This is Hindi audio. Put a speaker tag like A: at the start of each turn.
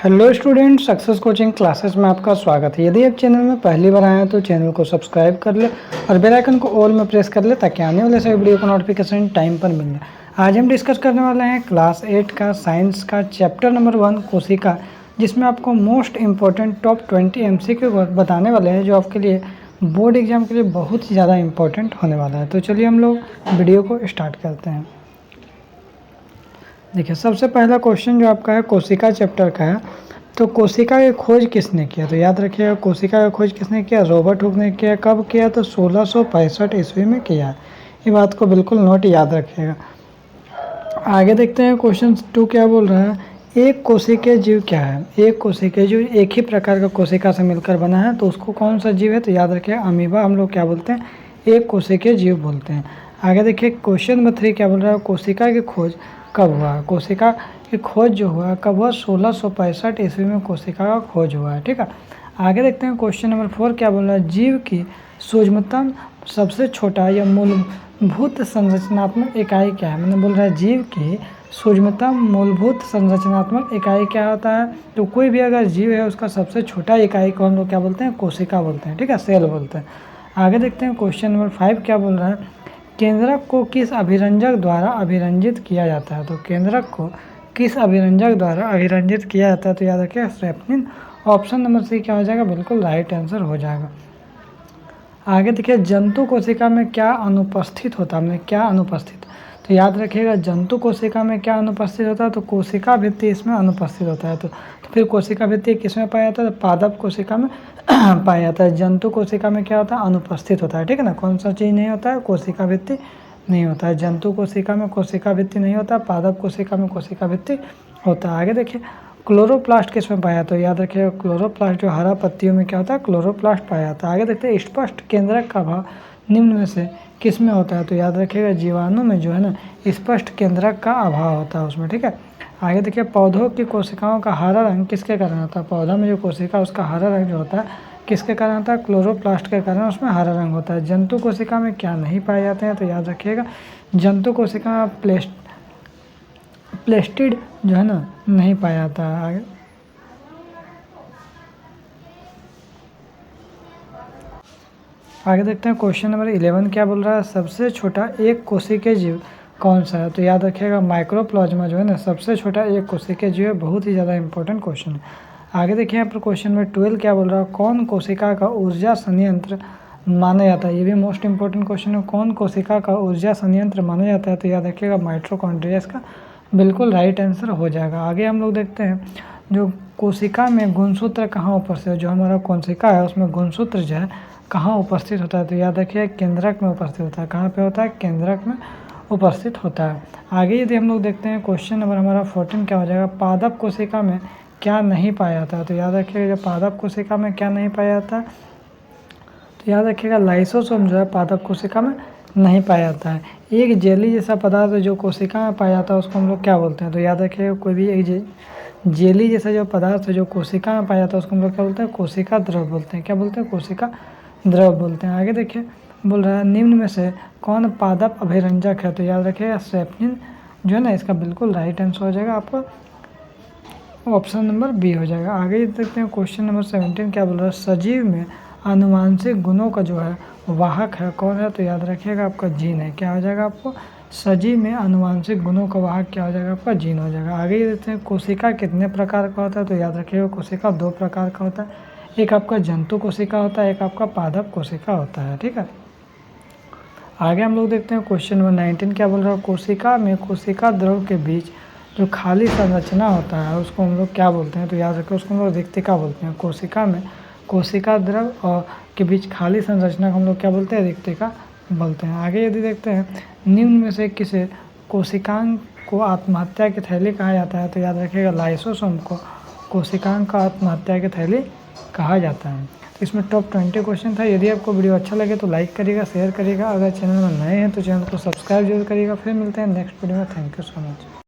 A: Hello student, success coaching classes में आपका स्वागत है। यदि आप चैनल में पहली बार आए हैं तो चैनल को सब्सक्राइब कर ले और बेल आइकन को ऑल में प्रेस कर ले ताकि आने वाले सभी वीडियो को नोटिफिकेशन टाइम पर मिल जाए। आज हम डिस्कस करने वाले हैं क्लास 8 का साइंस का चैप्टर नंबर 1 कोशिका, जिसमें आपको मोस्ट इंपॉर्टेंट टॉप 20 MCQ बताने वाले हैं जो आपके लिए बोर्ड एग्जाम के लिए बहुत ही ज़्यादा इंपॉर्टेंट होने वाला है। तो चलिए हम लोग वीडियो को स्टार्ट करते हैं। देखिए, सबसे पहला क्वेश्चन जो आपका है कोशिका चैप्टर का है। तो कोशिका की खोज किसने किया? तो याद रखिएगा, कोशिका की खोज किसने किया? रॉबर्ट हुक ने किया। कब किया? तो 1665 ईस्वी में किया। ये बात को बिल्कुल नोट याद रखिएगा। आगे देखते हैं क्वेश्चन 2 क्या बोल रहा है। एक कोशिकीय जीव क्या है? एक कोशिकीय जीव एक ही प्रकार का कोशिका से मिलकर बना है, तो उसको कौन सा जीव है? तो याद रखिएगा, अमीबा हम लोग क्या बोलते हैं? एक कोशिकीय जीव बोलते हैं। आगे देखिए क्वेश्चन नंबर 3 क्या बोल रहा है। कोशिका की खोज कब हुआ? कोशिका की खोज जो हुआ कब हुआ? 1665 ईस्वी में कोशिका का खोज हुआ है। ठीक है, आगे देखते हैं क्वेश्चन नंबर 4 क्या बोल रहा है। जीव की सूक्ष्मतम सबसे छोटा या मूलभूत संरचनात्मक इकाई क्या है? मैंने बोल रहा है जीव की सूक्ष्मतम मूलभूत संरचनात्मक इकाई क्या होता है? तो कोई भी अगर जीव है उसका सबसे छोटा इकाई को हम लोग क्या बोलते हैं? कोशिका बोलते हैं। ठीक है, सेल बोलते हैं। आगे देखते हैं क्वेश्चन नंबर 5 क्या बोल रहा है। केंद्रक को किस अभिरंजक द्वारा अभिरंजित किया जाता है? तो केंद्रक को किस अभिरंजक द्वारा अभिरंजित किया जाता है? तो याद रखिए स्ट्रेप्निन। ऑप्शन नंबर सी क्या हो जाएगा? बिल्कुल राइट आंसर हो जाएगा। आगे देखिए, जंतु कोशिका में क्या अनुपस्थित होता है? क्या अनुपस्थित? तो याद रखिएगा, जंतु कोशिका में क्या अनुपस्थित होता है? तो कोशिका भित्ति इसमें अनुपस्थित होता है। तो फिर कोशिका भित्ति किस में पाया जाता है? तो पादप कोशिका में पाया जाता है। जंतु कोशिका में क्या होता है? अनुपस्थित होता है। ठीक है ना, कौन सा चीज़ नहीं होता है? कोशिका भित्ति नहीं होता है। जंतु कोशिका में कोशिका भित्ति नहीं होता, पादप कोशिका में कोशिका भित्ति होता है। आगे देखिए, क्लोरोप्लास्ट किस में पाया? तो याद रखिएगा, क्लोरोप्लास्ट जो हरा पत्तियों में क्या होता है? क्लोरोप्लास्ट पाया जाता है। आगे देखते हैं, स्पष्ट केंद्रक का अभाव निम्न में से किस में होता है? तो याद रखिएगा, जीवाणु में जो है ना स्पष्ट केंद्रक का अभाव होता है उसमें। ठीक है, आगे देखिए, पौधों की कोशिकाओं का हरा रंग किसके कारण होता है? पौधा में जो कोशिका उसका हरा रंग जो होता है किसके कारण होता है? क्लोरोप्लास्ट के कारण उसमें हरा रंग होता है। जंतु कोशिका में क्या नहीं पाए जाते हैं? तो याद रखिएगा, जंतु कोशिका में प्लेस्टिड जो है ना नहीं पाया जाता है। आगे देखते हैं क्वेश्चन नंबर 11 क्या बोल रहा है। सबसे छोटा एक कोशिकीय जीव कौन सा है? तो याद रखिएगा, माइक्रोप्लाज्मा जो है ना सबसे छोटा एक कोशिकीय जीव है। बहुत ही ज़्यादा इंपॉर्टेंट क्वेश्चन है। आगे देखिए यहाँ पर क्वेश्चन नंबर 12 क्या बोल रहा है। कौन कोशिका का ऊर्जा संयंत्र माना जाता है? ये भी मोस्ट इंपॉर्टेंट क्वेश्चन है। कौन कोशिका का ऊर्जा संयंत्र माना जाता है? तो याद रखिएगा, माइटोकॉन्ड्रिया इसका बिल्कुल राइट आंसर हो जाएगा। आगे हम लोग देखते हैं, जो कोशिका में गुणसूत्र कहाँ उपस्थित है? जो हमारा कोशिका है उसमें गुणसूत्र जो है कहाँ उपस्थित होता है? तो याद रखिए केंद्रक में उपस्थित होता है। कहाँ पे होता है? केंद्रक में उपस्थित होता है। आगे यदि हम लोग देखते हैं क्वेश्चन नंबर हमारा 14 क्या हो जाएगा। पादप कोशिका में क्या नहीं पाया जाता है? तो याद रखिएगा, पादप कोशिका में क्या नहीं पाया जाता है? तो याद रखिएगा, लाइसोसोम जो है पादप कोशिका में नहीं पाया जाता है। एक जेली जैसा पदार्थ जो कोशिका में पाया जाता है उसको हम लोग क्या बोलते हैं? तो याद रखिएगा, कोई भी एक जेली जैसा जो पदार्थ है जो कोशिका में पाया जाता है उसको हम लोग क्या बोलते हैं? कोशिका द्रव बोलते हैं। क्या बोलते हैं? कोशिका द्रव बोलते हैं। आगे देखिए, बोल रहा है निम्न में से कौन पादप अभिरंजक है? तो याद रखिएगा, स्ट्रेप्निन जो है ना इसका बिल्कुल राइट आंसर हो जाएगा, आपका ऑप्शन नंबर बी हो जाएगा। आगे देखते हैं क्वेश्चन नंबर 17 क्या बोल रहा है। सजीव में आनुवांशिक गुणों का जो है वाहक है कौन है? तो याद रखिएगा, आपका जीन है। क्या हो जाएगा? आपको सजीव में आनुवांशिक गुणों का वाहक क्या हो जाएगा? आपका जीन हो जाएगा। आगे ये देखते हैं, कोशिका कितने प्रकार का होता है? तो याद रखिएगा, कोशिका 2 प्रकार का होता है। एक आपका जंतु कोशिका होता है, एक आपका पादप कोशिका होता है। ठीक है, आगे हम लोग देखते हैं क्वेश्चन नंबर 19 क्या बोल रहा है। कोशिका में कोशिका द्रव के बीच जो खाली संरचना होता है उसको हम लोग क्या बोलते हैं? तो याद रखिए, उसको हम लोग रिक्तिका बोलते हैं। कोशिका में कोशिका द्रव और के बीच खाली संरचना को हम लोग क्या बोलते हैं? रिक्तिका बोलते हैं। आगे यदि देखते हैं, निम्न में से किसे कोशिकांग को आत्महत्या की थैली कहा जाता है? तो याद रखिएगा, लाइसोसोम को कोशिकांग का आत्महत्या की थैली कहा जाता है। तो इसमें टॉप 20 क्वेश्चन था। यदि आपको वीडियो अच्छा लगे तो लाइक करिएगा, शेयर करिएगा। अगर चैनल में नए हैं तो चैनल को सब्सक्राइब जरूर करिएगा। फिर मिलते हैं नेक्स्ट वीडियो में। Thank you so much.